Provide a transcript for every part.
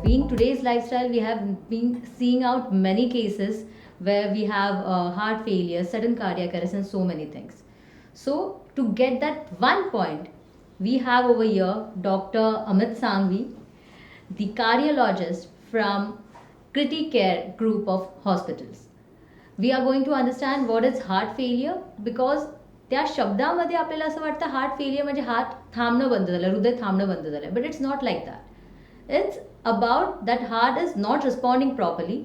being today's lifestyle, we have been seeing out many cases where we have heart failure, sudden cardiac arrest, and so many things. So, to get that one point, we have over here Dr. Amit Sangvi, the cardiologist from Criticare group of hospitals. We are going to understand what is heart failure because त्या शब्दामध्ये आपल्याला असं वाटतं heart failure म्हणजे heart थांबणं बंद झालं, हृदय थांबणं बंद झालं, but it's not like that. It's about that heart is not responding properly,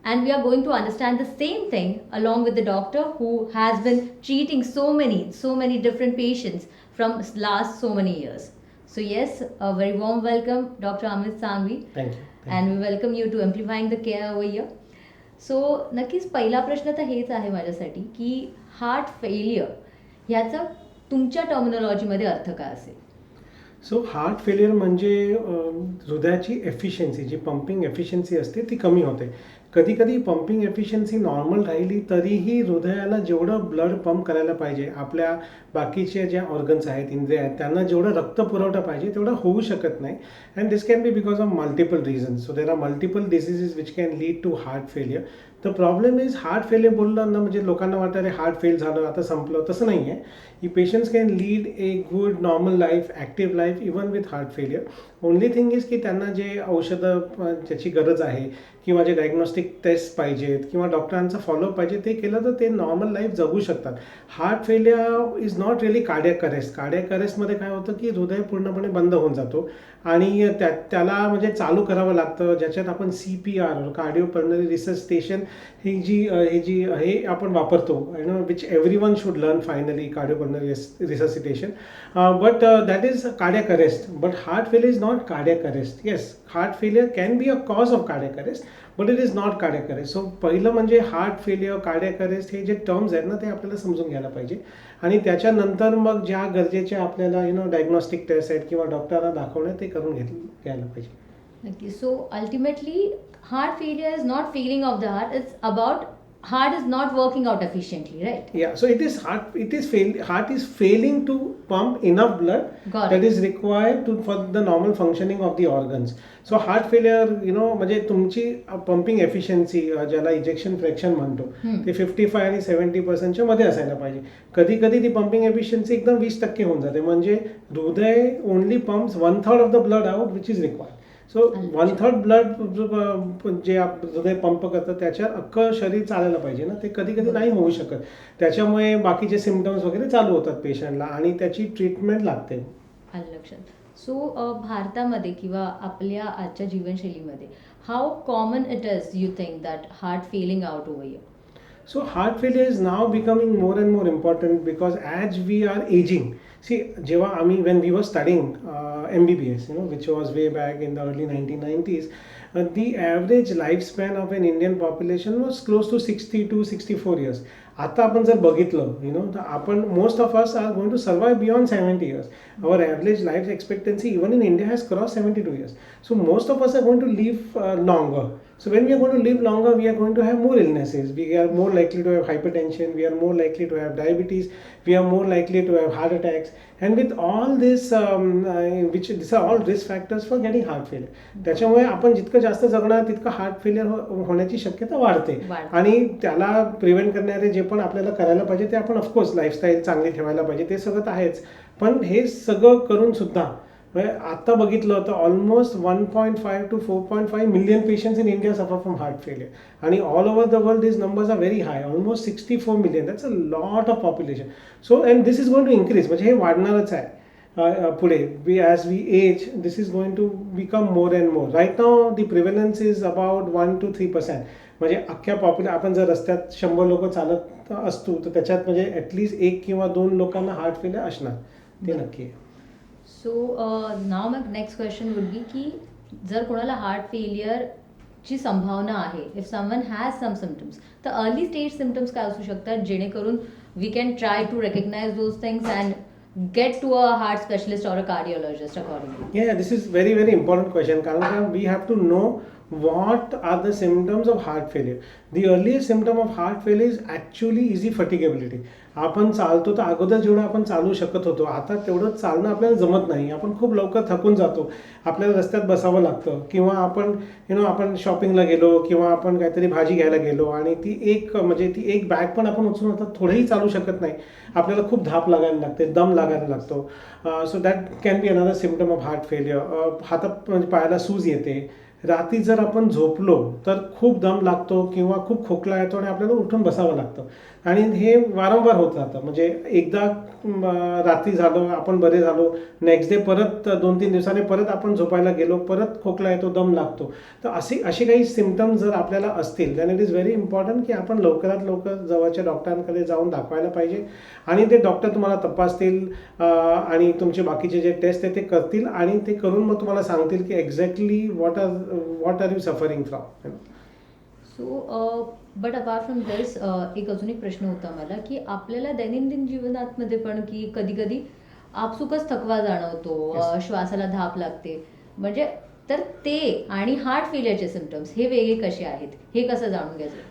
and we are going to understand the same thing along with the doctor who has been treating so many different patients from last so many years. So yes, a very warm welcome, Dr. Amit Sangvi. Thank you. And we welcome you to Amplifying the Care over here. So नक्कीच पहिला प्रश्न तर हेच आहे माझ्यासाठी की heart failure ह्याचा तुमच्या टर्मिनॉलॉजीमध्ये अर्थ काय असेल? सो हार्ट फेलियर म्हणजे हृदयाची एफिशियन्सी, जी पंपिंग एफिशियन्सी असते ती कमी होते. कधी कधी पंपिंग एफिशियन्सी नॉर्मल राहिली तरीही हृदयाला जेवढं ब्लड पंप करायला पाहिजे, आपल्या बाकीचे ज्या ऑर्गन्स आहेत, इंद्रिय आहेत, त्यांना जेवढं रक्त पुरवठा पाहिजे तेवढं होऊ शकत नाही. And this can be because of multiple reasons. So there are multiple diseases which can lead to heart failure. The problem is heart failure बोललं ना म्हणजे लोकांना वाटतं अरे हार्ट फेल झालं आता संपलं, तसं नाही आहे. ही patients can lead a good normal life, active life even with heart failure. Only thing is की त्यांना जे औषधं ज्याची गरज आहे किंवा जे डायग्नॉस्टिक टेस्ट पाहिजेत किंवा डॉक्टरांचा फॉलोअप पाहिजे ते केलं तर ते नॉर्मल लाईफ जगू शकतात. Heart failure is not really cardiac arrest. Cardiac अरेस्टमध्ये काय होतं की हृदय पूर्णपणे बंद होऊन जातो आणि त्याला म्हणजे चालू करावं लागतं, ज्याच्यात आपण CPR कार्डिओपल्मनरी रिससिटेशन हे आपण वापरतो. Which everyone should learn finally cardiopulmonary resuscitation. But that is cardiac arrest. But heart failure is not cardiac arrest. Yes, heart failure can be a cause of cardiac arrest but it is not cardiac arrest. So पहिलं म्हणजे heart failure, cardiac arrest हे जे terms आहेत ना ते आपल्याला समजून घ्यायला पाहिजे आणि त्याच्यानंतर मग ज्या गरजेच्या आपल्याला डायग्नॉस्टिक टेस्ट आहेत किंवा डॉक्टरला दाखवणं ते करून घ्यायला पाहिजे. नक्की. So ultimately heart failure is not failing of the heart, it's about heart is not working out efficiently, right? Yeah, so heart is failing to pump enough blood that is required for the normal functioning of the organs. So heart failure, म्हणजे तुमची pumping efficiency ज्याला ejection fraction म्हणतो ते 55 आणि 70% मध्ये असायला पाहिजे. कधी कधी ती पंपिंग एफिशियन्सी एकदम 20% होऊन जाते. म्हणजे हृदय only pumps 1/3 of the blood out which is required. So 1/3 blood जे हृदय पंप करतं त्याच्यात अख्खं शरीर चालायला पाहिजे ना, ते कधी कधी नाही होऊ शकत. त्याच्यामुळे बाकीचे सिम्पटम्स वगैरे चालू होतात पेशंटला आणि त्याची ट्रीटमेंट लागते. आलं लक्षात. सो भारतामध्ये किंवा आपल्या आजच्या जीवनशैलीमध्ये how common it is you think that heart failing out over here? So heart failure is now becoming more and more important because as we are aging, see, when we were studying MBBS, which was way back in the early 1990s, the average lifespan of an Indian population was close to 60 to 64 years. आता आपण जर बघितलं तर आपण most of us are going to survive beyond 70 years. Our average life expectancy even in India has crossed 72 years. So most of us are going to live longer. So when we are going to live longer, we are going to have more illnesses. We are more likely to have hypertension. We are more likely to have diabetes. We are more likely to have heart attacks. And with all this, these are all risk factors for getting heart failure. त्याच्यामुळे आपण जितकं जास्त जगणार तितकं heart failure होण्याची शक्यता वाढते. आणि त्याला प्रिव्हेंट करणारे जे पण आपल्याला करायला पाहिजे ते आपण ऑफकोर्स लाईफस्टाईल चांगली ठेवायला पाहिजे, ते सगळं तर आहेच. पण हे सगळं करून सुद्धा आता बघितलं तर almost 1.5 to 4.5 million patients in India suffer from heart failure. आणि all over the world this numbers are very high, almost 64 million. That's a lot of population. So and this is going to increase. म्हणजे हे वाढणारच आहे पुढे. As we age this is going to become more and more. Right now the prevalence is about 1 to 3%. म्हणजे अख्ख्या आपण जर रस्त्यात 100 लोक चालत असतो तर त्याच्यात म्हणजे ॲटलिस्ट 1 किंवा 2 लोकांना हार्ट फेलियर असणार, ते नक्की आहे. सो नाव मग नेक्स्ट क्वेश्चन वुड बी की जर कोणाला हार्ट फेलियरची संभावना आहे, if someone has some symptoms, तर अर्ली स्टेज सिम्पटम्स काय असू शकतात जेणेकरून we can try to recognise those things and get to a heart specialist or a cardiologist accordingly? Yeah, this is very very important question. कारण we have to know what are the symptoms of heart failure. The earliest symptom of heart failure is actually easy fatigability. आपण चालतो तर अगोदर जेवढं आपण चालू शकत होतो आता तेवढं चालणं आपल्याला जमत नाही. आपण खूप लवकर थकून जातो, आपल्याला रस्त्यात बसावं लागतं, किंवा आपण आपण शॉपिंगला गेलो किंवा आपण काहीतरी भाजी घ्यायला गेलो आणि ती एक बॅग पण आपण उचलून आता थोडंही चालू शकत नाही, आपल्याला खूप धाप लागायला लागते, दम लागायला लागतो. So that can be another symptom of heart failure. हातात पायाला सूज येते. रात्री जर आपण झोपलो तर खूप दम लागतो किंवा खूप खोकला येतो आणि आपल्याला उठून बसावं लागतं, आणि हे वारंवार होत राहतं. म्हणजे एकदा रात्री झालं, आपण बरे झालो, नेक्स्ट डे परत 2-3 दिवसांनी परत आपण झोपायला गेलो, परत खोकला येतो, दम लागतो. तर असे काही सिम्पटम्स जर आपल्याला असतील than it is very important की आपण लवकरात लवकर जवळच्या डॉक्टरांकडे जाऊन दाखवायला पाहिजे, आणि ते डॉक्टर तुम्हाला तपासतील आणि तुमचे बाकीचे जे टेस्ट आहे ते करतील, आणि ते करून मग तुम्हाला सांगतील की exactly what are you suffering from. So but apart from this एक अजून एक प्रश्न होता मला की आपल्याला दैनंदिन जीवनात मध्ये पण की कधी कधी आपसुकच थकवा जाणवतो, Yes. श्वासाला धाप लागते, म्हणजे तर ते आणि हार्ट फेलियरचे सिम्पटम्स हे वेगळे कसे आहेत, हे कसं जाणून घ्यायचं?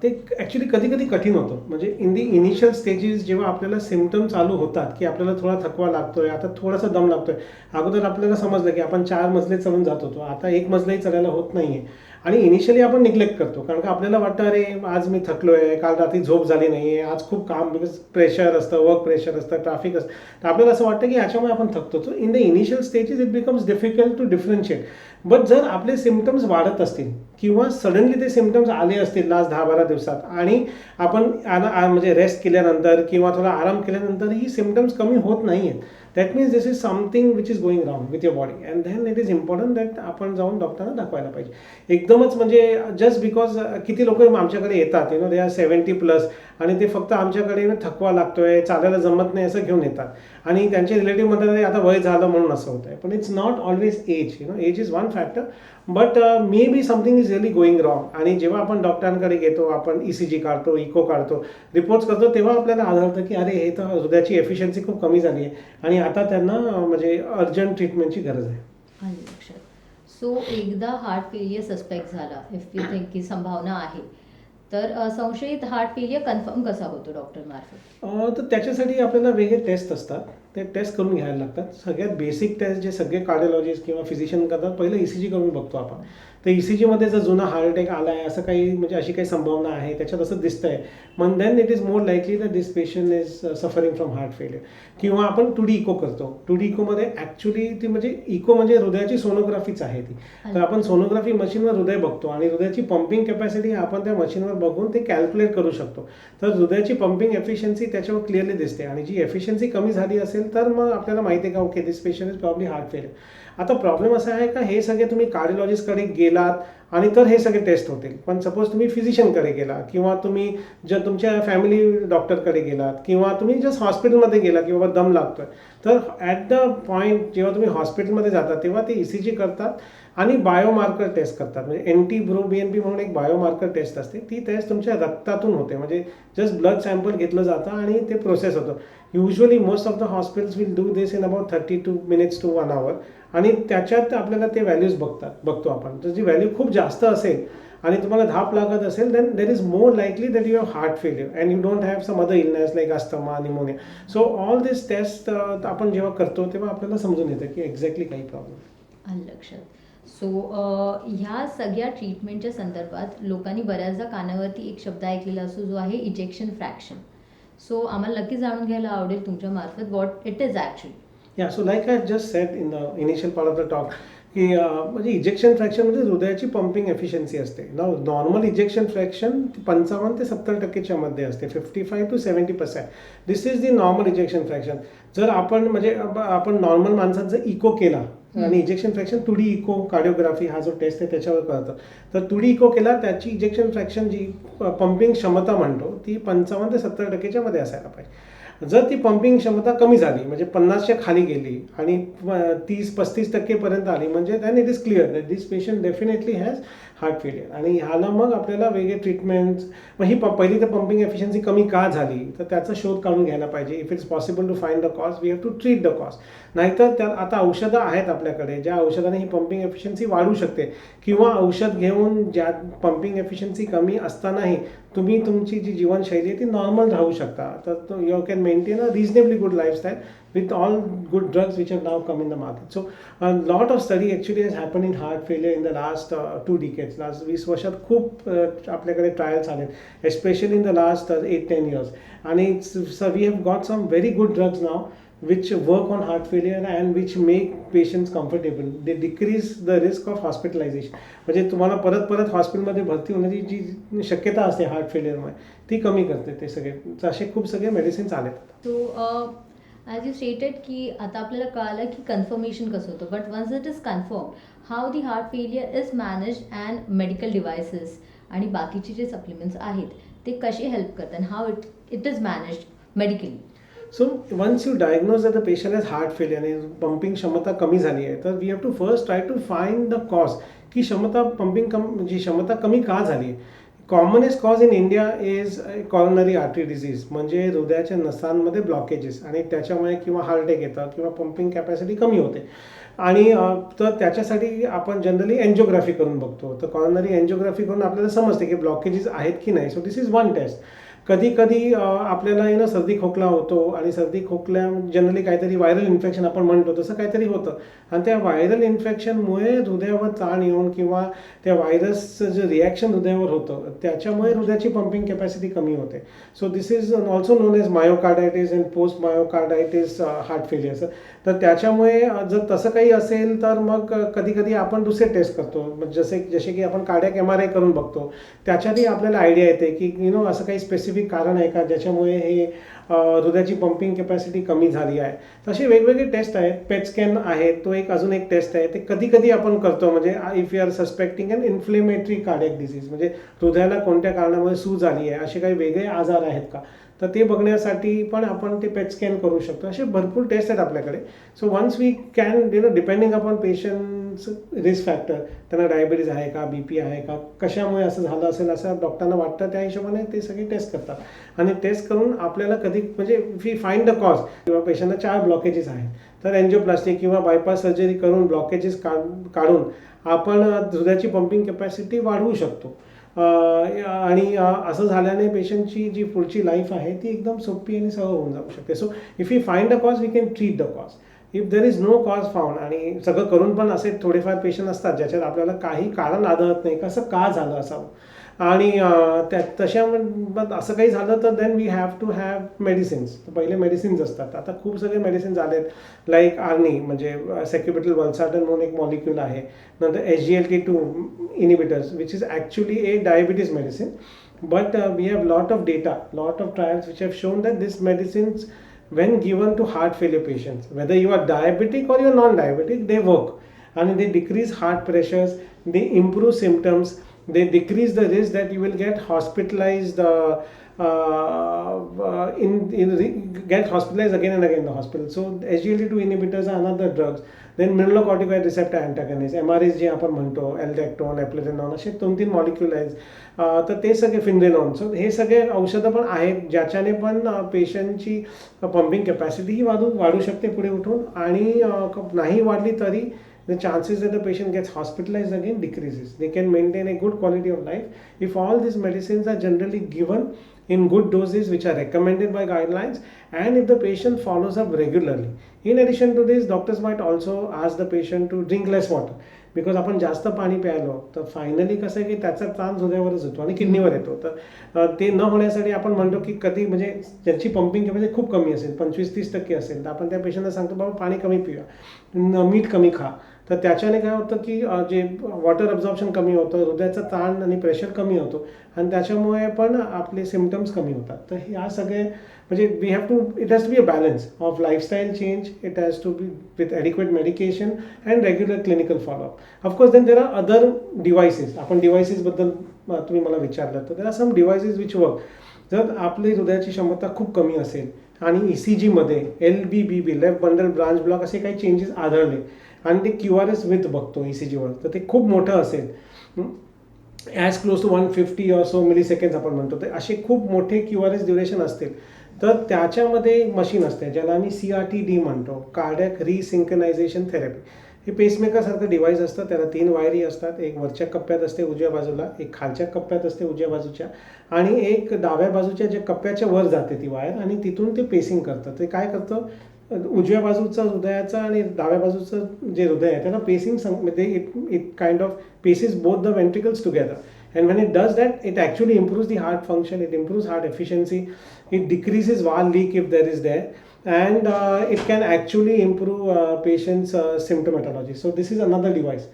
ते ॲक्च्युली कधी कधी कठीण होतं. म्हणजे इन दी इनिशियल स्टेजेस जेव्हा आपल्याला सिम्पटम चालू होतात की आपल्याला थोडा थकवा लागतोय, आता थोडासा दम लागतोय. अगोदर आपल्याला समजलं की आपण 4 मजले चढून जात होतो, आता 1 मजलाही चढायला होत नाही आहे, आणि इनिशियली आपण निग्लेक्ट करतो, कारण का आपल्याला वाटतं अरे आज मी थकलो आहे, काल रात्री झोप झाली नाही आहे, आज खूप काम, बिकॉज प्रेशर असतं, वर्क प्रेशर असतं, ट्रॅफिक असतं, तर आपल्याला असं वाटतं की याच्यामुळे आपण थकतो. So in the initial stages it becomes difficult to differentiate. But जर आपले सिम्पटम्स वाढत असतील किंवा सडनली ते सिम्पटम्स आले असतील लास्ट 10-12 दिवसात, आणि आपण म्हणजे रेस्ट केल्यानंतर किंवा थोडा आराम केल्यानंतर ही सिम्पटम्स कमी होत नाही आहेत, that means this is something which is going wrong with your body, and then it is important that आपण जाऊन डॉक्टरांना दाखवायला पाहिजे. एकदमच म्हणजे जस्ट बिकॉज किती लोक आमच्याकडे येतात, दे आर 70+ आणि ते फक्त आमच्याकडे थकवा लागतोय, चालायला जमत नाही असं घेऊन येतात, आणि त्यांचे रिलेटिव्ह म्हणतात आता वय झालं म्हणून असं होतं आहे. पण it's not always age. Age is one factor, but may be something is really going wrong. आणि जेव्हा आपण डॉक्टरांकडे घेतो, आपण ECG काढतो, इको काढतो, रिपोर्ट्स करतो, तेव्हा आपल्याला आढळतं की अरे हे तर हृदयाची एफिशियन्सी खूप कमी झाली आहे आणि आता त्यांना म्हणजे अर्जंट ट्रीटमेंटची गरज आहे. आलं लक्षात. सो एकदा हार्ट फेलियर सस्पेक्ट झाला, इफ यू थिंक की संभावना आहे, तर संशयित हार्ट फेलियर कन्फर्म कसा होतो डॉक्टर मार्फत? तर त्याच्यासाठी आपल्याला वेगळे टेस्ट असतात, ते टेस्ट करून घ्यायला लागतात. सगळ्यात बेसिक टेस्ट जे सगळे कार्डिओलॉजिस्ट किंवा फिजिशियन करतात, पहिलं ECG करून बघतो आपण. तर ECG मध्ये जर जुना हार्ट अटॅक आला आहे असं काही, म्हणजे अशी काही संभावना आहे, त्याच्यात असं दिसतंय, मग then it is more likely that this patient is suffering from heart failure. किंवा आपण 2D इको करतो. 2D इकोमध्ये ॲक्च्युली ती म्हणजे इको म्हणजे हृदयाची सोनोग्राफीच आहे ती. तर आपण सोनोग्राफी मशीनवर हृदय बघतो आणि हृदयाची पंपिंग कॅपॅसिटी आपण त्या मशीनवर बघून ते कॅल्क्युलेट करू शकतो. तर हृदयाची पंपिंग एफिशियन्सी त्याच्यावर क्लिअरली दिसते, आणि जी एफिशियन्सी कमी झाली असेल तर मग आपल्याला माहिती आहे का okay this patient is probably heart failure. आता प्रॉब्लेम असा आहे का हे सगळे तुम्ही कार्डिओलॉजिस्टकडे गेलात आणि तर हे सगळे टेस्ट होतील, पण सपोज तुम्ही फिजिशियनकडे गेला किंवा तुम्ही जर तुमच्या फॅमिली डॉक्टरकडे गेलात किंवा तुम्ही जस्ट हॉस्पिटलमध्ये गेला की बाबा दम लागतोय, तर ॲट द पॉईंट जेव्हा तुम्ही हॉस्पिटलमध्ये जाता तेव्हा ते ECG करतात आणि बायोमार्कर टेस्ट करतात. म्हणजे NT-proBNP म्हणून एक बायोमार्कर टेस्ट असते, ती टेस्ट तुमच्या रक्तातून होते, म्हणजे जस्ट ब्लड सॅम्पल घेतलं जातं आणि ते प्रोसेस होतं. Usually most of the hospitals will do this in about 32 minutes to 1 hour, आणि त्याच्यात आपल्याला ते व्हॅल्यूज बघतो आपण. तर जी व्हॅल्यू खूप जास्त असेल आणि तुम्हाला धाप लागत असेल then there is more likely that you have heart failure and you don't have some other illness like asthma, pneumonia. So all this test आपण जेव्हा करतो तेव्हा आपल्याला समजून येतं की एक्झॅक्टली काही प्रॉब्लेम. आलं लक्षात. सो ह्या सगळ्या ट्रीटमेंटच्या संदर्भात लोकांनी बऱ्याचदा कानावरती एक शब्द ऐकलेला असतो जो आहे इजेक्शन फ्रॅक्शन. सो आम्हाला नक्की जाणून घ्यायला आवडेल तुमच्या मार्फत व्हॉट इट इज ॲक्च्युअली. या so like I just said in the initial part of the talk की म्हणजे इजेक्शन फ्रॅक्शन म्हणजे हृदयाची पंपिंग एफिशियन्सी असते ना. नॉर्मल इजेक्शन फ्रॅक्शन 55 ते 70% मध्ये असते, 55 to 70%. This is the normal ejection fraction. जर आपण म्हणजे आपण नॉर्मल माणसात जर इको केला आणि ejection fraction 2D eco cardiography हा जो टेस्ट आहे त्याच्यावर कळतं, तर 2D इको केला त्याची इजेक्शन फ्रॅक्शन जी पंपिंग क्षमता म्हणतो ती 55 ते 70% मध्ये असायला पाहिजे. जर ती पंपिंग क्षमता कमी झाली म्हणजे 50च्या खाली गेली आणि 30-35% पर्यंत आली म्हणजे than it is clear that this patient definitely has heart failure. आणि ह्याला मग आपल्याला वेगळे ट्रीटमेंट्स, मग ही पहिली तर पंपिंग एफिशियन्सी कमी का झाली तर त्याचा शोध काढून घ्यायला पाहिजे. If it's possible to find the cause we have to treat the cause. नाहीतर त्या आता औषधं आहेत आपल्याकडे ज्या औषधाने ही पंपिंग एफिशियन्सी वाढू शकते, किंवा औषध घेऊन ज्या पंपिंग एफिशियन्सी कमी असतानाही तुम्ही तुमची जी जीवनशैली आहे ती नॉर्मल राहू शकता. तर you can maintain a reasonably good lifestyle with all good drugs which have now come in the market. So a lot of study actually has happened in heart failure in the last 2 decades. Last 20 वर्षात खूप आपल्याकडे trials आले, especially in the last 8-10 years. आणि so we have got some very good drugs now which work on heart failure and which make patients comfortable. They decrease the risk of hospitalization. म्हणजे तुम्हाला परत परत हॉस्पिटलमध्ये भरती होण्याची जी शक्यता असते हार्ट फेलियरमुळे ती कमी करते ते सगळे. असे खूप सगळे मेडिसिन्स आलेत. सो ॲज यू स्टेटेड की आता आपल्याला कळालं की कन्फर्मेशन कसं होतं, but once it is confirm how the heart failure is managed and medical devices आणि बाकीचे जे सप्लिमेंट्स आहेत ते कसे हेल्प करतात and how it is managed medically. So once you diagnose that the patient has heart failure and pumping क्षमता कमी झाली आहे, तर we have to first try to find the cause की क्षमता पंपिंग जी क्षमता कमी का झाली आहे. Commonest cause in India is coronary artery disease, म्हणजे हृदयाच्या नसांमध्ये ब्लॉकेजेस, आणि त्याच्यामुळे किंवा हार्ट अटॅक येतात किंवा पंपिंग कॅपॅसिटी कमी होते. आणि तर त्याच्यासाठी आपण जनरली एन्जिओग्राफी करून बघतो. तर कॉरोनरी एन्जिओग्राफी करून आपल्याला समजते की ब्लॉकेजेस आहेत की नाही. So this is one test. कधी कधी आपल्याला सर्दी खोकला होतो, आणि सर्दी खोकल्या जनरली काहीतरी व्हायरल इन्फेक्शन आपण म्हणतो तसं काहीतरी होतं, आणि त्या व्हायरल इन्फेक्शनमुळे हृदयावर ताण येऊन किंवा त्या व्हायरसचं जे रिॲक्शन हृदयावर होतं त्याच्यामुळे हृदयाची पंपिंग कॅपॅसिटी कमी होते. So this is also known as myocarditis and post myocarditis heart failure. तर त्याच्यामुळे जर तसं काही असेल तर मग कधी कधी आपण दुसरे टेस्ट करतो, जसे की आपण कार्डियाक MRI करून बघतो. त्याच्यातही आपल्याला आयडिया येते की असं काही स्पेसिफिक कारण आहे का ज्याच्यामुळे हे हृदयाची पंपिंग कॅपॅसिटी कमी झाली आहे. तसे वेगवेगळे टेस्ट आहेत. पेट स्कॅन आहे, तो अजून एक टेस्ट आहे. ते कधी कधी आपण करतो, म्हणजे if you are suspecting an inflammatory cardiac disease, म्हणजे हृदयाला कोणत्या कारणामुळे सूज आली आहे, असे काही वेगळे आजार आहेत का, तर ते बघण्यासाठी पण आपण ते पेट स्कॅन करू शकतो. असे भरपूर टेस्ट आहेत आपल्याकडे. So once we can depending upon patients risk factor, त्यांना डायबिटीज आहे का, BP आहे का, कशामुळे असं झालं असेल असं डॉक्टरांना वाटतं, त्या हिशोबाने ते सगळे टेस्ट करतात. आणि टेस्ट करून आपल्याला म्हणजे वी फाइंड द कॉज, किंवा पेशंटला 4 ब्लॉकेजेस आहेत तर एन्जिओप्लास्टी किंवा बायपास सर्जरी करून ब्लॉकेजेस काढून आपण हृदयाची पंपिंग कॅपॅसिटी वाढवू शकतो. आणि असं झाल्याने पेशंटची जी पुढची लाईफ आहे ती एकदम सोपी आणि सहज होऊन जाऊ शकते. So if you find the cause we can treat the cause. If there is no cause found, आणि सगळं करून पण असे थोडेफार पेशंट असतात ज्याच्यात आपल्याला काही कारण आढळत नाही कसं का झालं असावं, आणि तशा असं काही झालं तर then we have to have medicines. पहिले मेडिसिन्स असतात. आता खूप सगळे मेडिसिन्स आलेत, लाईक आर्नी म्हणजे सॅक्युबिटल वल्सार्टन म्हणून एक मॉलिक्यूल आहे. नंतर SGLT2 inhibitors which is actually a diabetes medicine, but we have lot of data, lot of trials which have shown that this medicines when given to heart failure patients, whether you are diabetic or you are non-diabetic, they work, and they decrease heart pressures, they improve symptoms, they decrease the risk that you will get hospitalized get hospitalized again and again in the hospital. So SGLT2 inhibitors are another drugs. Then mineralocorticoid receptor antagonist, MRAs जे आपण म्हणतो, एल्डेक्टोन, एप्लेटेनॉन, असे 2-3 molecule आहेत. तर ते सगळे फिनरेनॉन. So हे सगळे औषधं पण आहेत ज्याच्याने पण पेशंटची पंपिंग कॅपॅसिटी ही वाढू शकते पुढे उठून, आणि नाही वाढली तरी the chances that the patient gets hospitalized again decreases. They can maintain a good quality of life if all these medicines are generally given in good doses which are recommended by guidelines, and if the patient follows up regularly. In addition to this, doctors might also ask the patient to drink less water, because आपण जास्त पाणी प्यायलो तर finally कसं आहे की त्याचा ताण हृदयावरच होतो आणि किडनीवर येतो. तर ते न होण्यासाठी आपण म्हणतो की कधी म्हणजे ज्यांची पंपिंग कॅपॅसिटी खूप कमी असेल, 25-30% असेल, तर आपण त्या पेशंटला सांगतो बाबा पाणी कमी पिऊया, मीठ कमी खा. तर त्याच्याने काय होतं की जे वॉटर अब्झॉर्प्शन कमी होतं, हृदयाचा ताण आणि प्रेशर कमी होतो, आणि त्याच्यामुळे पण आपले सिम्पटम्स कमी होतात. तर ह्या सगळे म्हणजे we have to, it has to be a balance of lifestyle change, it has to be with adequate medication and regular clinical followup. Of course then there are other devices. आपण डिव्हायसेसबद्दल तुम्ही मला विचारलं, तर there are some devices which work. जर आपली हृदयाची क्षमता खूप कमी असेल आणि ECGमध्ये LBBB, left bundle branch block, असे काही चेंजेस आढळले आणि ते QRS विथ बघतो ECGवर, तर ते खूप मोठं असेल as close to 150 or so milliseconds आपण म्हणतो. तर असे खूप मोठे QRS ड्युरेशन असतील तर त्याच्यामध्ये एक मशीन असते ज्याला आम्ही CRT-D म्हणतो, कार्डियक रिसिंक्रोनायझेशन थेरपी. हे पेसमेकरसारखं डिव्हाइस असतं, त्याला 3 वायरी असतात. एक वरच्या कप्प्यात असते उजव्या बाजूला, एक खालच्या कप्प्यात असते उजव्या बाजूच्या आणि एक डाव्या बाजूच्या जे कप्प्याच्या वर जाते ती वायर आणि तिथून ते पेसिंग करतं. ते काय करतं, उजव्या बाजूचं हृदयाचं आणि डाव्या बाजूचं जे हृदय आहे त्याला पेसिंग मध्ये it kind of paces both the ventricles together. And when it does that, it actually improves the heart function, it improves heart efficiency, it decreases valve leak if there is there, and it can actually improve patients' symptomatology. So this is another device.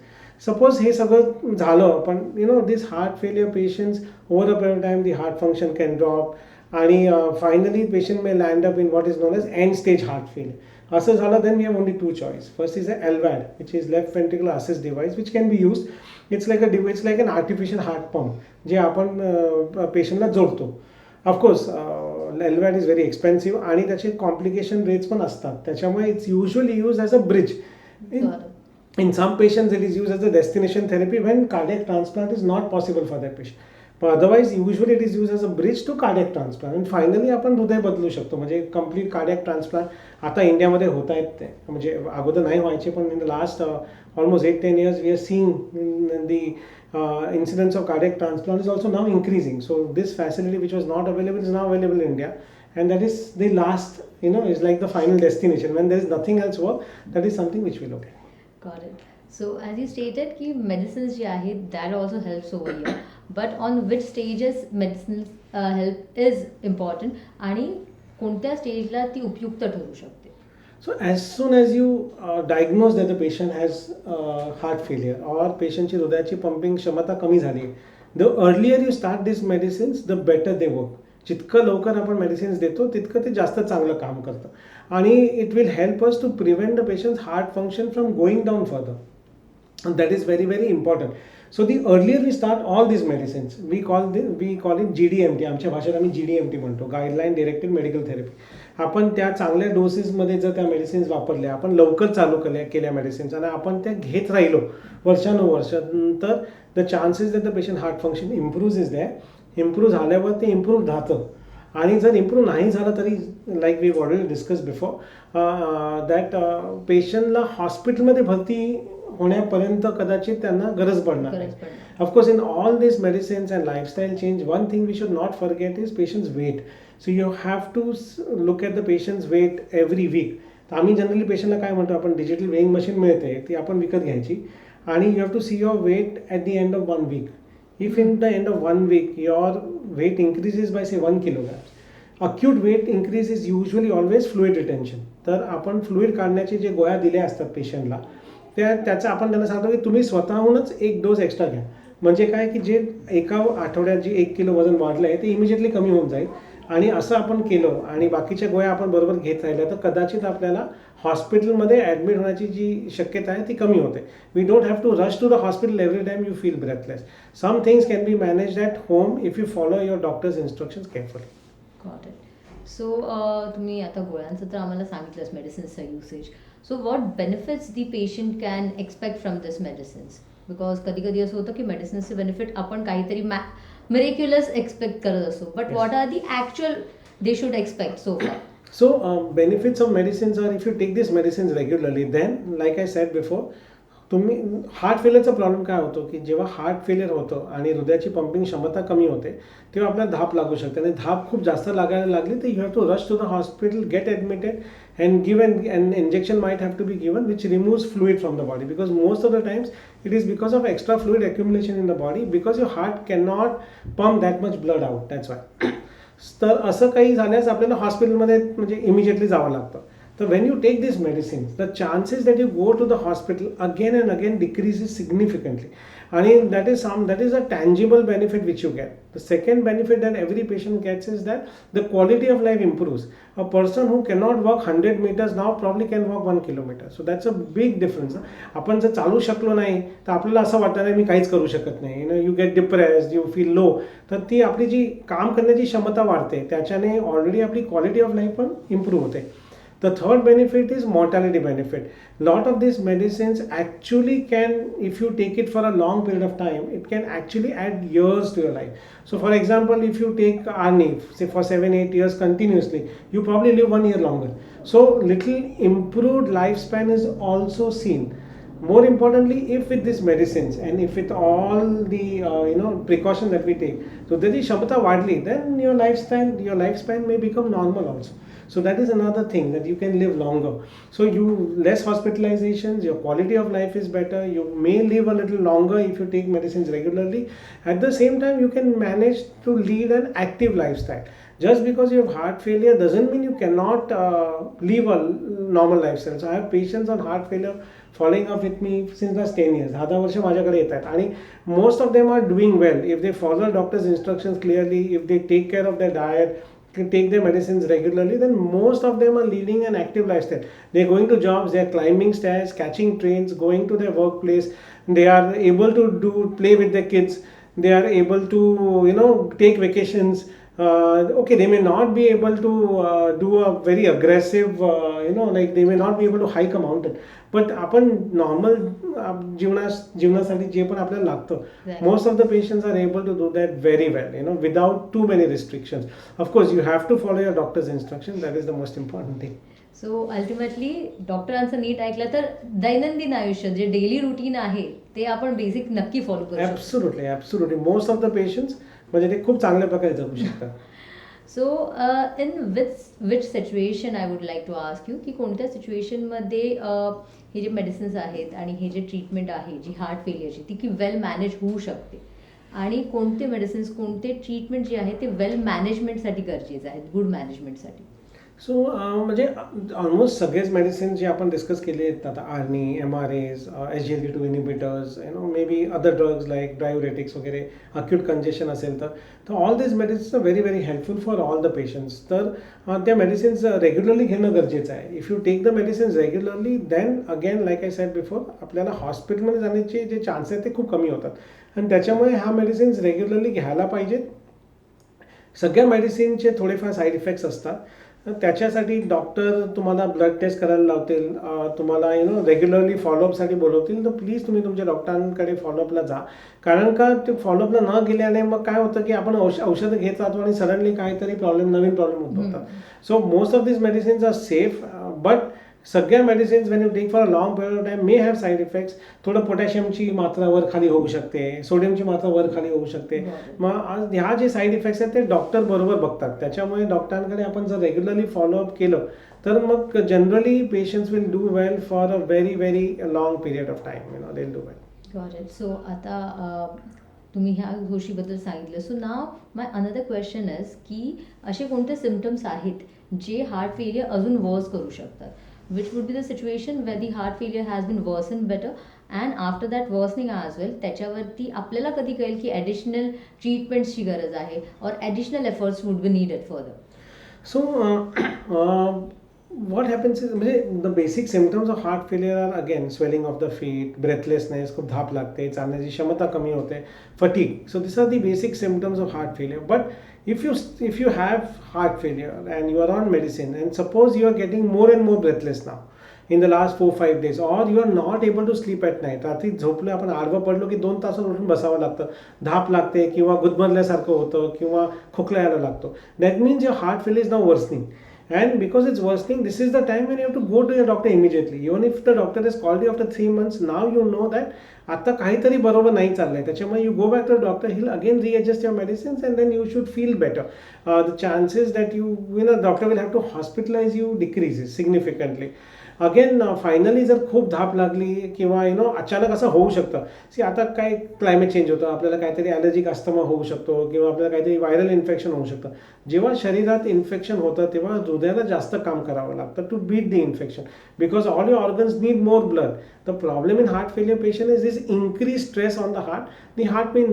Suppose हे सगळं झालं पण this heart failure patients over a period of time the heart function can drop आणि finally patient may land up in what is known as end stage heart failure. असं झालं then we have only two choice. First is a LVAD, which is left ventricular assist device, which can be used. It's like an artificial heart pump जे आपण पेशंटला जोडतो. Of course LVAD is very expensive आणि त्याचे complication rates पण असतात. त्याच्यामुळे it's usually use as a bridge. In some patients it is used as a destination therapy when cardiac transplant is not possible for that patient. But otherwise usually it is used as a bridge to cardiac transplant. And finally आपण हृदय बदलू शकतो म्हणजे complete cardiac transplant आता इंडियामध्ये होत आहेत. ते म्हणजे अगोदर नाही व्हायचे पण in the last almost 8-10 years we are seeing the incidence of cardiac transplant is also now increasing. So this facility which was not available is now available in India, and that is the last, is like the final destination. When there is nothing else work, that is something which we look at. Got it. So as you stated की medicines जे आहेत that also helps over here, but on which stages medicines help is important आणि कोणत्या स्टेजला ती उपयुक्त ठरू शकते? So as soon as you diagnose that the patient has heart failure or patientची हृदयाची पंपिंग क्षमता कमी झाली, the earlier you start these medicines the better they work. जितकं लवकर आपण मेडिसिन्स देतो तितकं ते जास्त चांगलं काम करतं आणि it will help us to prevent the patients heart function from going down further. And that is very very important. So the earlier we start all these medicines, we call it GDMT. आमच्या भाषेत आम्ही GDMT म्हणतो, guideline directed medical therapy. आपण त्या चांगल्या डोसेसमध्ये जर त्या medicines वापरल्या, आपण लवकर चालू केल्या मेडिसिन्स आणि आपण त्या घेत राहिलो वर्षानुवर्ष, तर the chances that the patient heart function improve is that. Improve झाल्यावर ते इम्प्रूव्ह राहतं आणि जर इम्प्रूव्ह नाही झालं तरी like we already discuss before that पेशंटला हॉस्पिटलमध्ये भरती होण्यापर्यंत कदाचित त्यांना गरज पडणार नाही. Of course in all this medicines and lifestyle change one thing we should not forget is patients weight. So you have to look at the patients weight every week. तर आम्ही जनरली पेशंटला काय म्हणतो, आपण डिजिटल वेइंग मशीन मिळते ती आपण विकत घ्यायची आणि you have to see your weight at the end of 1 week. If in the end of 1 week your weight increases by say 1 kilogram, acute weight increase is usually always fluid retention. तर आपण fluid काढण्याचे जे गोळ्या दिल्या असतात पेशंटला त्याचा आपण त्यांना सांगतो की तुम्ही स्वतःहूनच एक डोस एक्स्ट्रा घ्या. म्हणजे काय की जे एका आठवड्यात जे 1 किलो वजन वाढलं आहे ते इमिजिएटली कमी होऊन जाईल. आणि असं आपण केलं आणि बाकीच्या गोळ्या आपण बरोबर घेत राहिल्या तर कदाचित आपल्याला हॉस्पिटलमध्ये ॲडमिट होण्याची जी शक्यता आहे ती कमी होते. We don't have to rush to the hospital every time you feel breathless. Some things can be managed at home if you follow your doctors instructions carefully. Got it. So तुम्ही आता गोळ्यांचं तर आम्हाला सांगितलंच मेडिसिन्सचा usage. So what benefits the patient can expect from this medicines? Because कधी कधी असं होतं की मेडिसिन्सचे बेनिफिट आपण काहीतरी मिरेक्युलस एक्सपेक्ट करत असतो, but what are the actual they should expect so फार? So benefits of medicines are if you take these medicines regularly, then like I said before, तुम्ही हार्ट फेलियरचा प्रॉब्लेम काय होतो की जेव्हा हार्ट फेलियर होतं आणि हृदयाची पंपिंग क्षमता कमी होते तेव्हा आपल्याला धाप लागू शकते आणि धाप खूप जास्त लागायला लागली तर you have to rush to the hospital, get admitted and give an injection might have to be given which removes fluid from the body, because most of the times it is because of extra fluid accumulation in the body because your heart cannot pump that much blood out. That's why. तर असं काही झाल्यास आपल्याला हॉस्पिटलमध्ये म्हणजे immediately जावं लागतं. तर when you take this medicines the chances that you go to the hospital again and again decreases significantly आणि that is a tangible benefit which you get. The second benefit that every patient gets is that the quality of life improves. A person who cannot walk 100 meters now probably can walk 1 kilometer. So that's a big difference. आपण जर चालू शकलो नाही तर आपल्याला असं वाटतं नाही मी काहीच करू शकत नाही. You get depressed, you feel low. तर ती आपली जी काम करण्याची क्षमता वाढते त्याच्याने ऑलरेडी आपली क्वालिटी ऑफ लाईफ पण इम्प्रूव्ह होते. The third benefit is mortality benefit. Lot of these medicines actually can, if you take it for a long period of time, it can actually add years to your life. So for example, if you take Arni, say for 7-8 years continuously, you probably live 1 year longer. So little improved lifespan is also seen. More importantly, if with these medicines and if with all the precaution that we take, so त्याची क्षमता वाढली, then your lifespan may become normal also. So that is another thing, that you can live longer. So you less hospitalizations, your quality of life is better. You may live a little longer if you take medicines regularly. At the same time, you can manage to lead an active lifestyle. Just because you have heart failure doesn't mean you cannot live a normal lifestyle. So I have patients on heart failure following up with me since last 10 years. 10 वर्ष माझ्याकडे येतात आणि most of them are doing well if they follow doctor's instructions clearly, if they take care of their diet, take their medicines regularly, then most of them are leading an active lifestyle. They're going to jobs, they're climbing stairs, catching trains, going to their workplace. They are able to play with their kids. They are able to take vacations. Okay, they may not be able to do a very aggressive, like they may not be able to hike a mountain. But आपण normal जीवनासाठी जे पण आपल्याला लागतं, most of the patients are able to do that very well, without too many restrictions. Of course, you have to follow your doctor's instructions. That is the most important thing. So ultimately डॉक्टरांचं नीट ऐकलं तर दैनंदिन आयुष्य जे daily routine आहे ते आपण basic नक्की फॉलो करू शकतो. Absolutely most of the patients म्हणजे ते खूप चांगल्या प्रकारे जगू शकतात. So in which situation I would like to ask you की कोणत्या सिच्युएशनमध्ये हे जे मेडिसिन्स आहेत आणि हे जे ट्रीटमेंट आहे जी हार्ट फेलियरची ती की वेल मॅनेज होऊ शकते, आणि कोणते मेडिसिन्स कोणते ट्रीटमेंट जे आहे ते वेल मॅनेजमेंटसाठी गरजेचं आहेत, गुड मॅनेजमेंटसाठी? सो म्हणजे ऑलमोस्ट सगळेच मेडिसिन जे आपण डिस्कस केले आहेत आता, ARNI, MRAs, SGLT2 inhibitors, may be other drugs like diuretics वगैरे, अक्यूट कंजेशन असेल तर all this medicines are very very helpful for all the patients. तर त्या मेडिसिन्स रेग्युलरली घेणं गरजेचं आहे. If you take the medicines regularly, then again like I said before, आपल्याला हॉस्पिटलमध्ये जाण्याचे जे चान्सेस आहेत ते खूप कमी होतात. आणि त्याच्यामुळे ह्या मेडिसिन्स रेग्युलरली घ्यायला पाहिजेत. सगळ्या मेडिसिनचे थोडेफार साईड इफेक्ट्स असतात. त्याच्यासाठी डॉक्टर तुम्हाला ब्लड टेस्ट करायला लावतील, तुम्हाला रेग्युलरली फॉलोअपसाठी बोलवतील, तर प्लीज तुम्ही तुमच्या डॉक्टरांकडे फॉलोअपला जा. कारण का ते फॉलोअपला न गेल्याने मग काय होतं की आपण औषधं घेत राहतो आणि सडनली काहीतरी नवीन प्रॉब्लेम उद्भवतात. So most of this medicines are safe, but सगळ्या medicines when you take for a long period of time may have side effects. थोडं पोटॅशियमची मात्रा वर खाली होऊ शकते, सोडियमची मात्रा वर खाली होऊ शकते. मग ह्या जे साईड इफेक्ट्स आहेत ते डॉक्टर बरोबर बघतात. त्याच्यामुळे डॉक्टरांकडे आपण जर रेग्युलरली फॉलोअप केलं तर मग generally patients will do well for a very very long period of time, they will do well. Got it. So आता तुम्ही ह्या गोष्टीबद्दल सांगितलं. So now my another question is की असे कोणते सिम्पटम्स आहेत जे हार्ट फेलियर अजून वर्स करू शकतात? Which would be the situation where the heart failure has been worsened better, and after that worsening as well, त्याच्यावरती आपल्याला कधी कळेल की ॲडिशनल ट्रीटमेंट्सची गरज आहे और additional efforts would be needed further? So what happens is, म्हणजे the basic symptoms of heart failure are again swelling of the feet, breathlessness, खूप धाप लागते, चालण्याची क्षमता कमी होते, fatigue. So these are the basic symptoms of heart failure. But if you have heart failure and you are on medicine, and suppose you are getting more and more breathless now in the last 4-5 days, or you are not able to sleep at night, रात्री झोपलो आपण आडवं पडलो की 2 तास उठून बसावं लागतं, धाप लागते किंवा गुदमरल्यासारखं होतं किंवा खोकला यायला लागतो, that means your heart failure is now worsening. And because it's worsening, this is the time when you have to go to your doctor immediately. Even if the doctor has called you after 3 months, now you know that आता काहीतरी बरोबर नाही चाललंय. त्याच्यामुळे you go back to the doctor, he'll again readjust your medicines and then you should feel better. The chances that doctor will have to hospitalize you decreases significantly. Again finally जर खूप धाप लागली किंवा अचानक असं होऊ शकतं. आता काय क्लायमेट चेंज होतं, आपल्याला काहीतरी ॲलर्जिक अस्थमा होऊ शकतो किंवा आपल्याला काहीतरी व्हायरल इन्फेक्शन होऊ शकतं. जेव्हा शरीरात इन्फेक्शन होतं तेव्हा हृदयाला जास्त काम करावं लागतं to beat the infection, because all your organs need more blood. The problem in heart failure patient is this increase stress on the heart. The heart may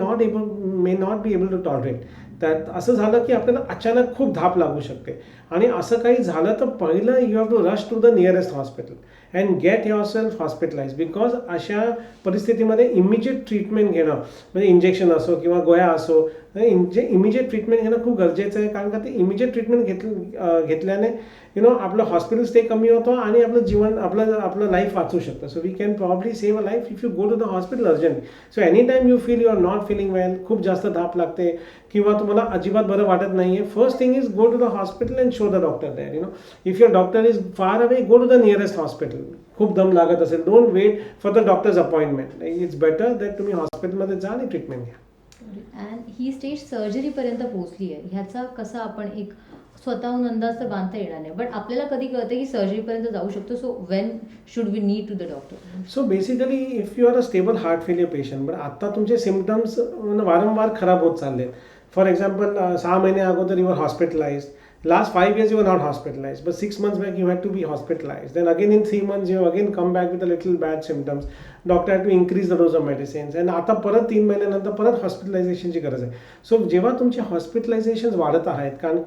not be able to tolerate. त्यात असं झालं की आपल्याला अचानक खूप धाप लागू शकते, आणि असं काही झालं तर पहिलं you have to rush to the nearest hospital and get yourself hospitalise. Because अशा परिस्थितीमध्ये इमिजिएट ट्रीटमेंट घेणं, म्हणजे इंजेक्शन असो किंवा गोळ्या असो, जे इमिजिएट ट्रीटमेंट घेणं खूप गरजेचं आहे, कारण का ते इमिजिएट ट्रीटमेंट घेतल्याने आपलं हॉस्पिटल स्टे कमी होतो आणि आपलं जीवन आपलं लाईफ वाचू शकतं. So we can probably save a life if you go to the hospital urgently. So any time you feel you are not feeling well, खूप जास्त धाप लागते किंवा तुम्हाला अजिबात बरं वाटत नाही आहे, first thing is go to the hospital and show the doctor there. If your doctor is far away, go to the nearest hospital. खूप दम लागत असेल, don't wait for the doctors appointment. It's better that तुम्ही हॉस्पिटलमध्ये जा आणि treatment घ्या. And he stage सर्जरीपर्यंत पोहोचली आहे, ह्याचा कसा आपण एक स्वतःहून अंदाज तर बांधता येणार नाही, बट आपल्याला कधी कळतं की सर्जरीपर्यंत जाऊ शकतो. So when should we need to the doctor? So basically if you are a stable heart failure patient, but आता तुमचे सिम्पटम्स वारंवार खराब होत चालले. फॉर एक्झाम्पल 6 महिने अगोदर you are hospitalised. Last 5 years you were not hospitalized, but 6 months back you had to be hospitalized. Then again in 3 months you again come back with a little bad symptoms. Doctor had to increase the dose of medicines. And आता परत 3 महिन्यानंतर परत हॉस्पिटलायझेशनची गरज आहे. So जेव्हा तुमचे hospitalisation वाढत आहेत, कारण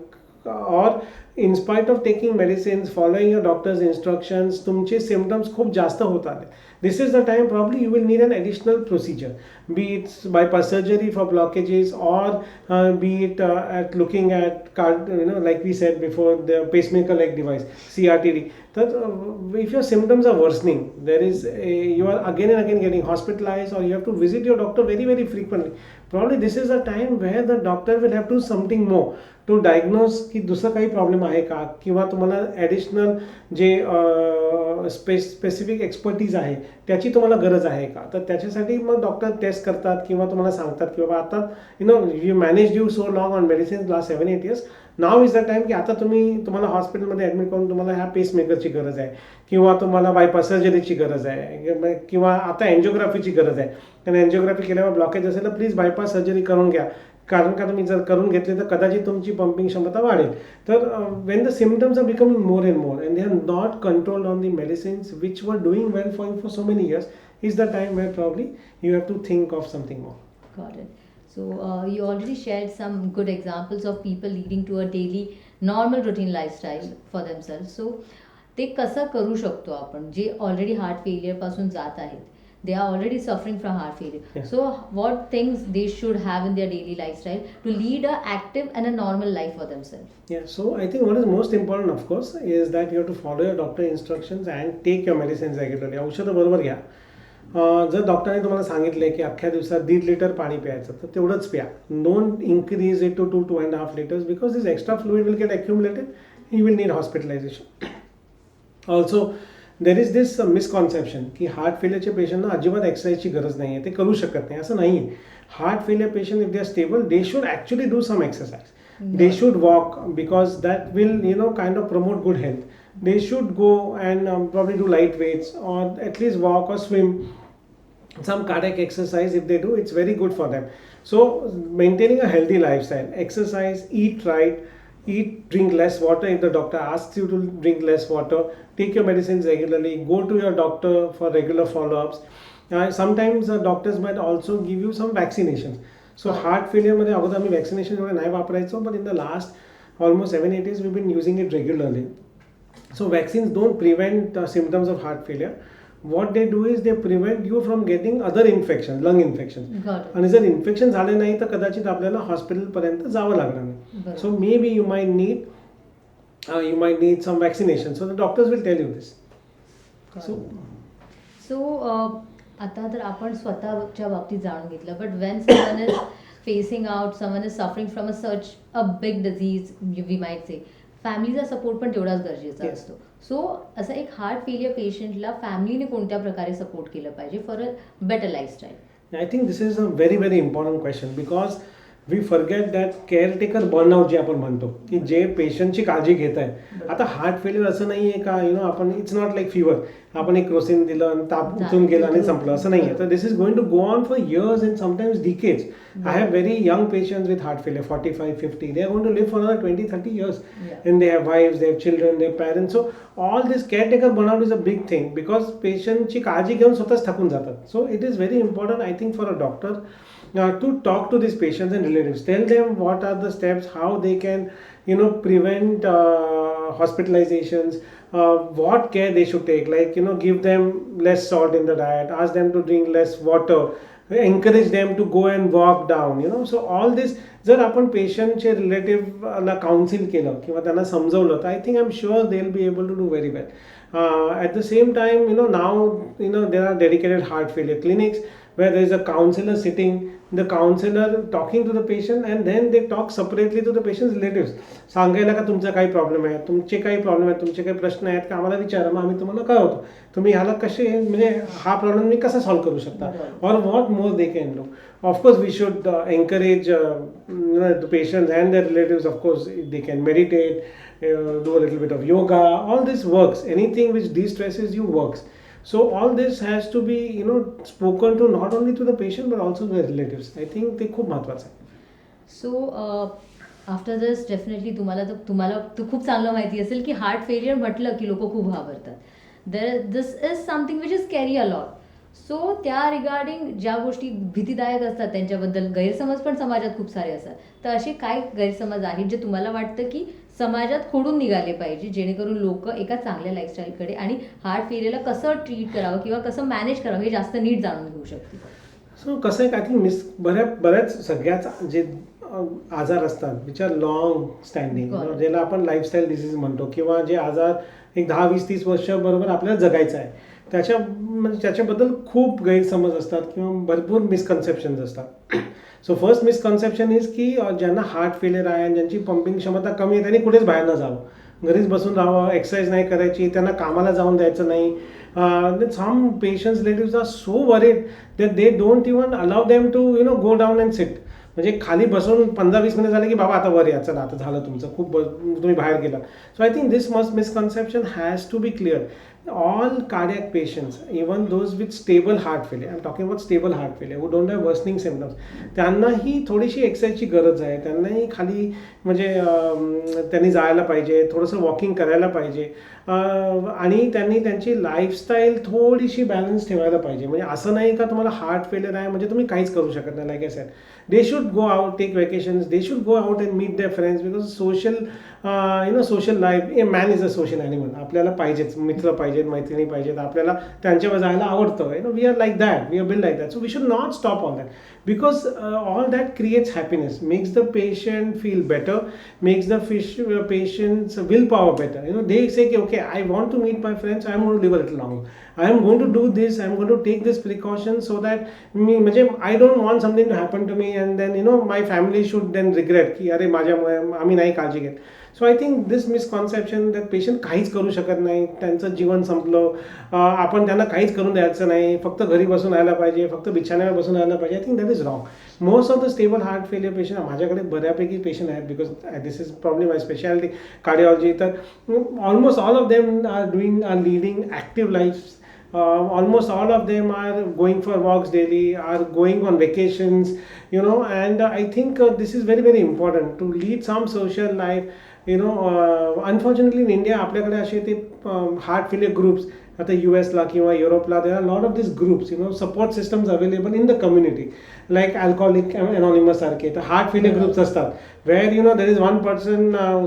और in spite of taking medicines, following your doctors instructions, तुमचे सिम्पटम्स खूप जास्त होत आले. This is the time probably you will need an additional procedure, be it bypass surgery for blockages or be it at looking at like we said before, the pacemaker leg device, CRTD. That if your symptoms are worsening, you are again and again getting hospitalized, or you have to visit your doctor very very frequently. Probably this is a time where the doctor will have to do something more to diagnose की दुसरं काही problem आहे का, किंवा तुम्हाला additional जे specific expertise आहे त्याची तुम्हाला गरज आहे का. तर त्याच्यासाठी मग डॉक्टर टेस्ट करतात किंवा तुम्हाला सांगतात की बाबा आता you manage you so long on medicine last 7-8 years. Now is the time की आता तुम्हाला हॉस्पिटलमध्ये ॲडमिट करून तुम्हाला ह्या पेसमेकरची गरज आहे, किंवा तुम्हाला बायपास सर्जरीची गरज आहे, किंवा आता एन्जिओग्राफीची गरज आहे. आणि एन्जिओग्राफी केल्यावर ब्लॉकेज असेल तर प्लीज बायपास सर्जरी करून घ्या, कारण का तुम्ही जर करून घेतले तर कदाचित तुमची पंपिंग क्षमता वाढेल. तर when the symptoms are becoming more and more and they are not controlled on the medicines which were doing well for so many years, is the time where probably you have to think of something more. Got it. So you already shared some good examples of people leading to a daily normal routine lifestyle for themselves. So ते कसं करू शकतो आपण जे already heart failure पासून जात आहेत, they are already suffering from heart failure. Yes. So what things they should have in their daily lifestyle to lead a active and a normal life for themselves? Yeah, so I think what is most important, of course, is that you have to follow your doctor instructions and take your medicines regularly. औषधं बरोबर घ्या. जर डॉक्टरने तुम्हाला सांगितले की अख्ख्या दिवसात 1.5 लिटर पाणी प्यायचं, तर तेवढंच प्या. Don't increase it to 2.5 liters because this extra fluid will get accumulated. You will need hospitalization. Also, there is this misconception की हार्ट फेलियरचे पेशंटना अजिबात एक्सरसाइजची गरज नाही आहे, ते करू शकत नाही, असं नाही आहे. Heart failure patient if they are stable, they should actually do some exercise. They should walk because that will kind of promote good health. They should go and probably do light weights or at least walk or swim, some cardiac exercise. If they do, it's very good for them. So maintaining a healthy lifestyle, exercise, eat right, drink less water. If the doctor asks you to drink less water, take your medicines regularly, go to your doctor for regular follow-ups. Sometimes doctors might also give you some vaccinations. So heart फेलियरमध्ये अगोदर आम्ही vaccination एवढं नाही वापरायचो, but in the last almost 7-8 years we been using it regularly. So vaccines don't prevent symptoms of heart failure. what they do is they prevent you from getting other infections, lung infections. आणि जर infection झाले नाही तर कदाचित आपल्याला हॉस्पिटलपर्यंत जावं लागणार नाही. So may be you might need some vaccination. So the doctors will tell you this. So आता तर आपण स्वतःच्या बाबतीत जाणून घेतलं, but when someone is facing out, someone is suffering from a big disease, we might say, फॅमिलीचा support पण तेवढाच गरजेचा असतो. सो असं एक हार्ट फेलियर पेशंटला फॅमिलीने कोणत्या प्रकारे सपोर्ट केलं पाहिजे for a better lifestyle? I think this is a very very important question, because we forget that caretaker burnout जे आपण म्हणतो, की जे पेशंटची काळजी घेत आहे. आता हार्ट फेल्युअर असं नाही आहे का आपण इट्स नॉट लाईक फिवर, आपण एक क्रोसिन दिलं आणि ताप उचून गेला आणि संपलं, असं नाही आहे. तर this is going to go on for years and sometimes decades. I have very young patients with heart failure, 45-50. They are going to live for another 20-30 years. And they have wives, they have children, they have parents. So all this caretaker burnout is a big thing because पेशंटची काळजी घेऊन स्वतःच थकून जातात. So it is very important, I think, for a doctor to talk to these patients and relatives, tell them what are the steps, how they can prevent hospitalizations, what care they should take, like give them less salt in the diet, ask them to drink less water, encourage them to go and walk down, so all this जर आपण पेशंटचे रिलेटिव्हला council केलं किंवा त्यांना समजवलं तर I think I am sure they will be able to do very well. At the same time, now there are dedicated heart failure clinics where there is a counselor sitting, the counselor talking to the patient, and then they talk separately to the patient's relatives. सांगायला का तुमचा काही problem आहे, तुमचे काही problem आहेत, तुमचे काही प्रश्न आहेत का आम्हाला विचारा, मग आम्ही तुम्हाला कळवतो, तुम्ही ह्याला कसे म्हणजे हा प्रॉब्लेम मी कसा सॉल्व्ह करू शकता, or what more they can do. Of course, we should encourage the patients and their relatives. Of course, they can meditate, do a little bit of yoga. All this works. Anything which de-stresses you works. So all this has to be spoken to not only to the patient but also the relatives. I think ते खूप महत्त्वाचं आहे. So after दिस definitely तुम्हाला खूप चांगलं माहिती असेल की हार्ट फेलियर म्हटलं की लोक खूप घाबरतात. This is something which is carry a lot. So त्या रिगार्डिंग ज्या गोष्टी भीतीदायक असतात त्यांच्याबद्दल गैरसमज पण समाजात खूप सारे असतात. तर असे काय गैरसमज आहेत जे तुम्हाला वाटतं की समाजात खोडून निघाले पाहिजे जेणेकरून लोक एका चांगल्या लाईफस्टाईलकडे आणि हार्ट फेलियरला कसं ट्रीट करावं किंवा कसं मॅनेज करावं हे जास्त नीट जाणून घेऊ शकतील? सो कसं आहे, आय थिंक बऱ्याच सगळ्याच जे आजार असतात विच आर लॉंग स्टँडिंग, ज्याला आपण लाईफस्टाईल डिसीज म्हणतो, किंवा जे आजार एक 10-20-30 वर्षाबरोबर आपल्याला जगायचं आहे, त्याच्याबद्दल खूप गैरसमज असतात किंवा भरपूर मिसकन्सेप्शन्स असतात. सो फर्स्ट मिसकन्सेप्शन इज की ज्यांना हार्ट फेलियर आहे आणि ज्यांची पंपिंग क्षमता कमी आहे त्यांनी कुठेच बाहेर न जावं, घरीच बसून राहावं, एक्सरसाइज नाही करायची, त्यांना कामाला जाऊन द्यायचं नाही. Some patients relatives are so worried that they don't even allow them to go down and sit. म्हणजे खाली बसून 15-20 मिनिट झाले की बाबा आता वर या, चला आता झालं तुमचं, खूप तुम्ही बाहेर गेला. So I think this misconception has to be clear. All cardiac patients, even those with stable heart failure, I'm talking about stable heart failure, who don't have worsening symptoms, त्यांनाही थोडीशी एक्सरसाइजची गरज आहे. त्यांनाही खाली म्हणजे त्यांनी जायला पाहिजे, थोडंसं वॉकिंग करायला पाहिजे, आणि त्यांनी त्यांची लाईफस्टाईल थोडीशी बॅलन्स ठेवायला पाहिजे. म्हणजे असं नाही का तुम्हाला हार्ट फेलियर आहे म्हणजे तुम्ही काहीच करू शकत नाही. Like I sed, they should go out, take vacations, they should go out and meet their friends, because social life, a man is a social animal. आपल्याला पाहिजेच मित्र पाहिजेत, मैत्रिणी पाहिजेत, आपल्याला त्यांच्यावर जायला आवडतं. we are like that, we are built like that. So we should not stop all that, because all that creates happiness, makes the patient feel better, makes the patient's willpower better. They say okay, I want to meet my friends, I am going to live a little longer, I am going to do this, I am going to take this precaution so that I don't want something to happen to me and then my family should then regret की अरे माझ्यामुळे आम्ही नाही काळजी घेत. So I think this misconception that patient काहीच करू शकत नाही, त्यांचं जीवन संपलं, आपण त्यांना काहीच करून द्यायचं नाही, फक्त घरी बसून राहायला पाहिजे, फक्त बिछाण्यावर बसून राहायला पाहिजे. I think that is wrong. Most of the stable heart failure patient, माझ्याकडे बऱ्यापैकी पेशंट आहेत, because this is probably my speciality cardiology. तर almost all of them are leading active life. Almost all of them are going for walks daily, are going on vacations, and I think this is very, very important to lead some social life. Unfortunately in India आपल्याकडे असे ते heart failure groups, आता US ला किंवा युरोपला there are a lot of these groups, support systems available in the community, like Alcoholics Anonymous सारखे. तर heart failure groups असतात where there is one person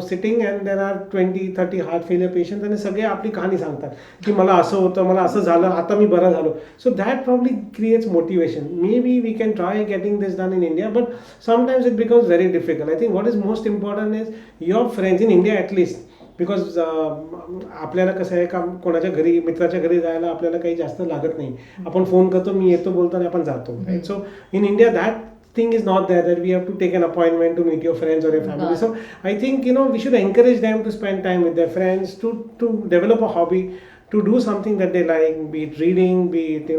sitting and there are 20-30 heart failure patient, आणि सगळे आपली कहाणी सांगतात की मला असं होतं, मला असं झालं, आता मी बरं झालो. So that probably creates motivation. Maybe we can try getting this done in India, but sometimes it becomes very difficult. I think what is most important is your friends in India at least, because आपल्याला कसं आहे का कोणाच्या घरी, मित्राच्या घरी जायला आपल्याला काही जास्त लागत नाही, आपण फोन करतो, मी येतो बोलतो आणि आपण जातो. So in India that thing is not there, that we have to take an appointment to meet your friends or your family. So I think we should encourage them to spend time with their friends, to develop a hobby, to do something that they like, be it reading, be it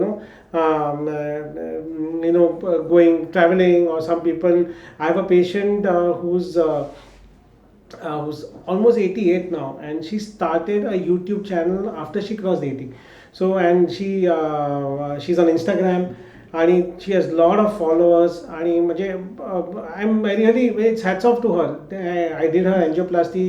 going traveling, or some people. I have a patient who's almost 88 now, and she started a YouTube channel after she crossed 80. So, and she's on Instagram, आणि she has lot of followers, आणि म्हणजे I'm really, it's hats off to her. I did her angioplasty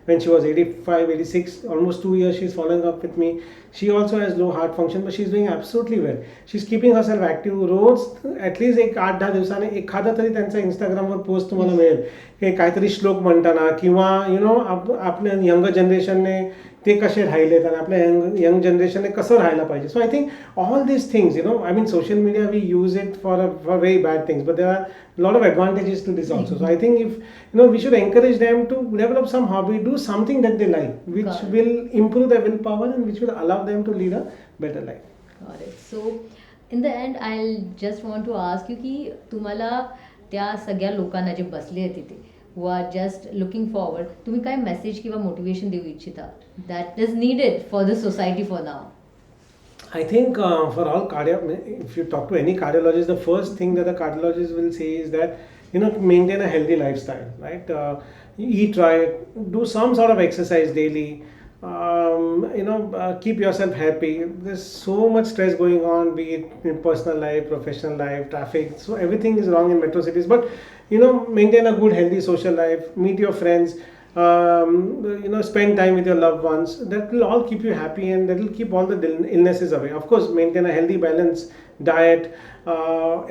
when she was 85, 86, almost 2 years she's following up with me. She also has low heart function, but she's doing absolutely well. She's keeping herself active. Rose at least 8-10 दिवसाने एखादा तरी त्यांचा इंस्टाग्रामवर post तुम्हाला मिळेल, हे काहीतरी श्लोक म्हणताना, किंवा आपल्या यंगर जनरेशनने ते कसे राहिलेत आणि आपल्या यंग जनरेशनने कसं राहायला पाहिजे. So I think all these things, I mean, social media, we use it for very bad things, but there are a lot of advantages to this also. So I think if we should encourage them to develop some hobby, do something that they like, which Got it. will improve their willpower and which will allow them to lead a better life. Got it. So in the end, I'll just want to ask you की तुम्हाला त्या सगळ्या लोकांना जे बसले आहेत तिथे who are just looking forward, तुम्ही काय मेसेज किंवा मोटिवेशन देऊ इच्छिता that is needed for the society for now? I think for all if you talk to any cardiologist, the first thing that the cardiologist will say is that maintain a healthy lifestyle, right? Eat right, do some sort of exercise daily. Keep yourself happy. There's so much stress going on, be it in personal life, professional life, traffic. So everything is wrong in metro cities. But maintain a good, healthy social life. Meet your friends. Spend time with your loved ones. That will all keep you happy, and that will keep all the illnesses away. Of course, maintain a healthy, balanced diet.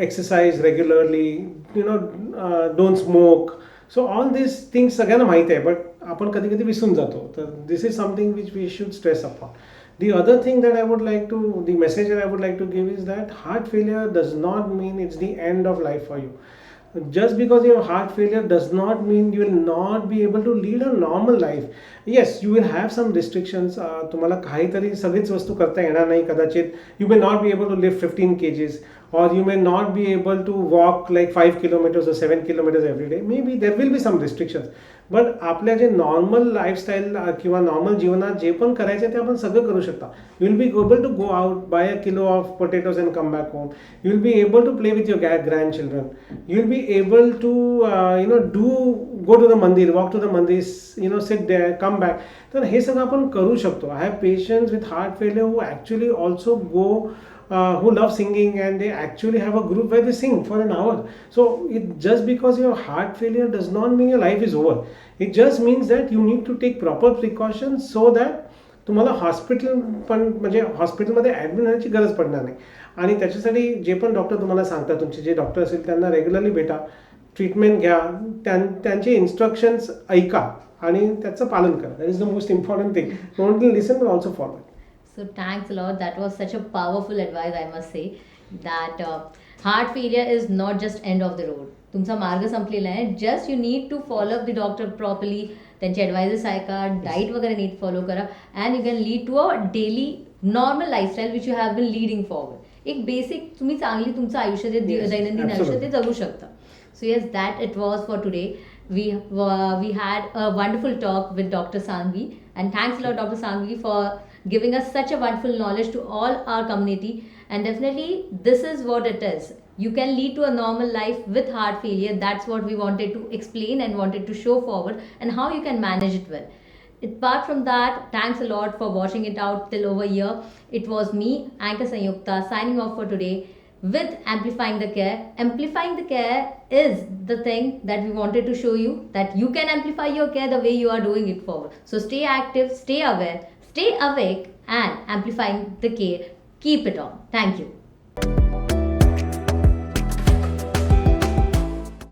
Exercise regularly. Don't smoke. So all these things सगळ्यांना माहिती आहे, but आपण कधी कधी विसरून जातो. तर this is something which we should stress upon. The other thing that I would like to, the message that I would like to give is that heart failure does not mean it's the end of life for you. Just because you have heart failure does not mean you will not be able to lead a normal life. Yes, you will have some restrictions. तुम्हाला काहीतरी सगळीच वस्तू करता येणार नाही कदाचित. You may not be able to lift 15 kgs, or you may not be able to walk like 5 kilometers or 7 kilometers every day. Maybe there will be some restrictions. But आपल्या जे नॉर्मल लाईफस्टाईल किंवा normal जीवनात जे पण करायचं ते आपण सगळं करू शकता. You will be able to go out, buy a kilo of potatoes and come back home. You will be able to play with your grandchildren. You will be able to go to the mandir, walk to the mandir, sit there, come back. तर हे सगळं आपण करू शकतो. I have patients with heart failure who actually also go who love singing, and they actually have a group where they sing for an hour. So just because you have heart failure does not mean your life is over. It just means that you need to take proper precautions so that तुम्हाला हॉस्पिटलमध्ये admit होण्याची गरज पडणार नाही. आणि त्याच्यासाठी जे पण डॉक्टर तुम्हाला सांगतात, तुमचे जे डॉक्टर असेल त्यांना रेग्युलरली भेटा, ट्रीटमेंट घ्या, त्यांचे इन्स्ट्रक्शन्स ऐका आणि त्याचं पालन करा. That is the most important thing. Not only listen but also follow. So thanks a lot. That was such a powerful advice, I must say, that heart failure is not just end of the road. तुमचा मार्ग संपलेला आहे. Just you need to follow up the doctor properly, त्यांचे advises ऐका, diet वगैरे नीट follow करा, and you can lead to a daily normal lifestyle which you have been leading forward. एक बेसिक तुम्ही चांगली तुमचं आयुष्य जे दैनंदिन आयुष्य ते जगू शकता. So yes, that it was for today. We had a wonderful talk with Dr. Sangvi, and thanks a lot, Dr. Sangvi, for giving us such a wonderful knowledge to all our community. And definitely this is what it is. You can lead to a normal life with heart failure. That's what we wanted to explain and wanted to show forward, and how you can manage it well. Apart from that, thanks a lot for watching it out till over here. It was me, Anchor Sanyukta, signing off for today with Amplifying the Care. Amplifying the Care is the thing that we wanted to show you, that you can amplify your care the way you are doing it forward. So stay active, stay aware, stay awake, and amplifying the care. Keep it on. Thank you.